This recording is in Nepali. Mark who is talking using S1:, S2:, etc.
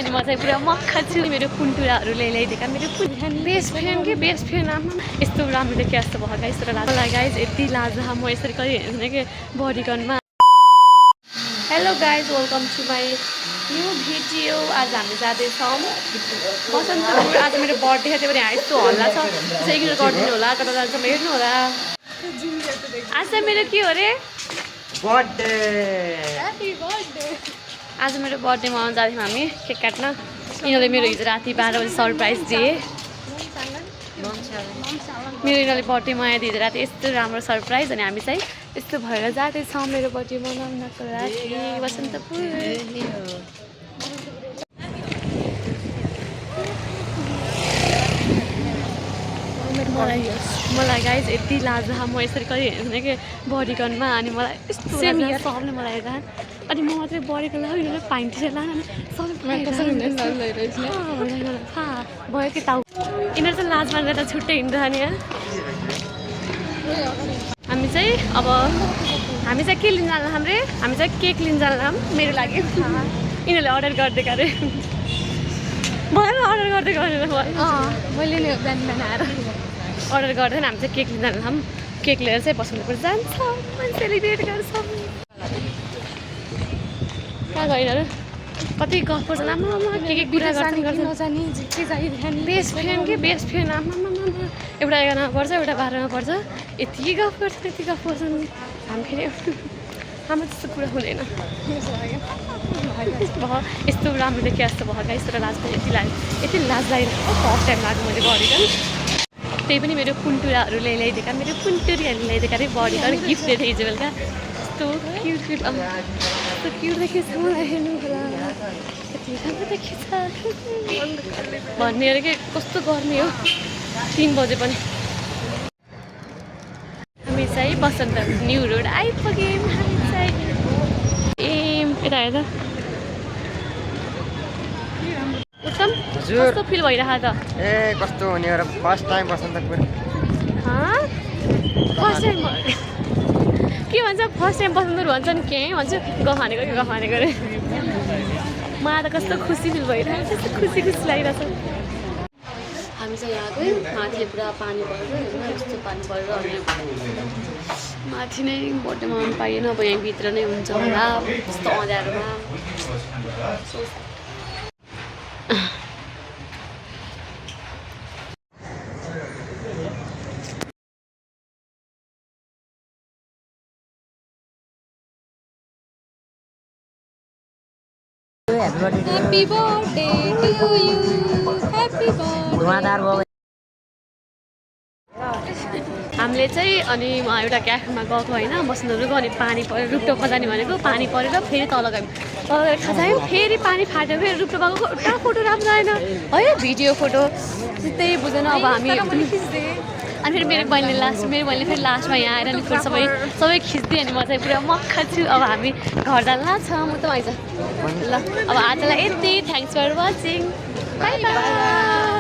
S1: अनि म चाहिँ पुरा मक्खा छु मेरो कुन्टुराहरू ल्याइदिएका मेरो बेस्ट फ्रेन्ड के बेस्ट फ्रेन्ड आमा यस्तो राम्रो देखिया जस्तो भयो गाइस तर मलाई गाइस यति लाज म यसरी कहिले हेर्दैन कि बडीगनमा। Hello guys welcome to my new video. आज हामी जाँदैछौँ बसन्तपुर। आज मेरो बर्थडे छ त्यही भएर यहाँ यस्तो हल्ला छ त्यसै इग्नोर गरिदिनु होला कता जान्छौँ हेर्नु होला। आज चाहिँ मेरो के हो अरे
S2: बर्थडे
S1: ह्याप्पी बर्थडे। आज मेरो बर्थडेमा आउनु जाँदैछौँ हामी केक काट्न। यिनीहरूले मेरो हिजो राति 12 बजी सरप्राइज दिए। मेरो यिनीहरूले बर्थडेमा आयो हिजो राति यस्तो राम्रो सरप्राइज अनि हामी चाहिँ यस्तो भएर जाँदैछौँ मेरो बर्थडे मनाउनको लागि बसन्तपुर। मलाई गाइस यति लाज म यसरी कहिले हेर्दैन कि बडीगनमा अनि मलाई यस्तो सबले मलाई हेर्दा अनि म मात्रै बडीको लागि पाइन्ट टिसर्ट लान भयो कि ताउ यिनीहरू चाहिँ लाज मानेर त छुट्टै हिँड्छ नि। हामी चाहिँ अब हामी चाहिँ के लिन जान्लाम रे हामी चाहिँ केक लिन जान्लाम मेरो लागि। यिनीहरूले अर्डर गरिदिएको अरे भयो अर्डर गरिदिएको अरे मैले नि बिहान बिहान आएर अर्डर गर्दैन। हामी चाहिँ केक लिन जान्लाम केक लिएर चाहिँ बसन्तपुर जान्छौँ सेलिब्रेट गर्छौँ। कहाँ गयो यिनीहरू कति गफ गर्छ आमा के कुरा गर्छ बेस्ट फ्रेन्ड के बेस्ट फ्रेन्ड आमा एउटा 11मा पर्छ एउटा 12मा पर्छ यति गफ गर्छ यति गफ गर्छन्। हामी फेरि हाम्रो त्यस्तो कुरा हुँदैन यस्तो राम्रो देखिया जस्तो भयो गाइस तर लाज पनि यति लाज लागिरहेको फर्स्ट टाइम लाग्यो मैले बडीगन। त्यही पनि मेरो कुन्टुराहरू ल्याइदिएका मेरो कुन्टुरीहरूले ल्याइदिएका अरे बडीगन गिफ्ट दिएको हिजो बेलुका यस्तो क्युट क्युट यस्तो क्युट देखिएछ मलाई हेर्नु होला यति राम्रो देखिएछ भन्ने अरे के कस्तो गर्मी हो 3 बजे पनि। हामी चाहिँ बसन्तपुर न्यू रोड आइपुग्यौँ। हामी चाहिँ यता हेर्दा उत्तम कस्तो फिल भइरहेको त
S2: ए कस्तो हुने हो र first time Basantapur
S1: first time के भन्छ फर्स्ट टाइम बसन्तपुर भन्छ नि के भन्छ गफ हानेको कि गफ हानेको अरे मलाई त कस्तो खुसी फिल भइरहेको छ कस्तो खुसी लागिरहेछ। हामी चाहिँ यहाँ गयौँ माथि पुरा पानी परेर यस्तो पानी परेर अनि माथि नै बर्थडेमा आउनु पाइएन अब यहीँभित्र नै हुन्छ होला यस्तो अँध्यारोमा। Happy birthday to you. Happy birthday. हामीले चाहिँ अनि एउटा क्याफेमा गएको होइन बस्नुहरू गयो अनि पानी पऱ्यो रुपटोपमा जाने भनेको पानी परेर फेरि तल गयौँ तल गएर खाजायौँ फेरि पानी फाट्यो फेरि रुपटोपा गएको एउटा फोटो राम्रो आएन है भिडियो फोटो त्यही बुझेन। अब हामी अनि फेरि मेरो बहिनीले फेरि लास्टमा यहाँ आएर नि फेरि सबै खिच्दिएँ अनि म चाहिँ पुरा मक्खा छु। अब हामी घर जान लाग्छ म त आइज ल अब आजलाई यति thanks for watching bye by.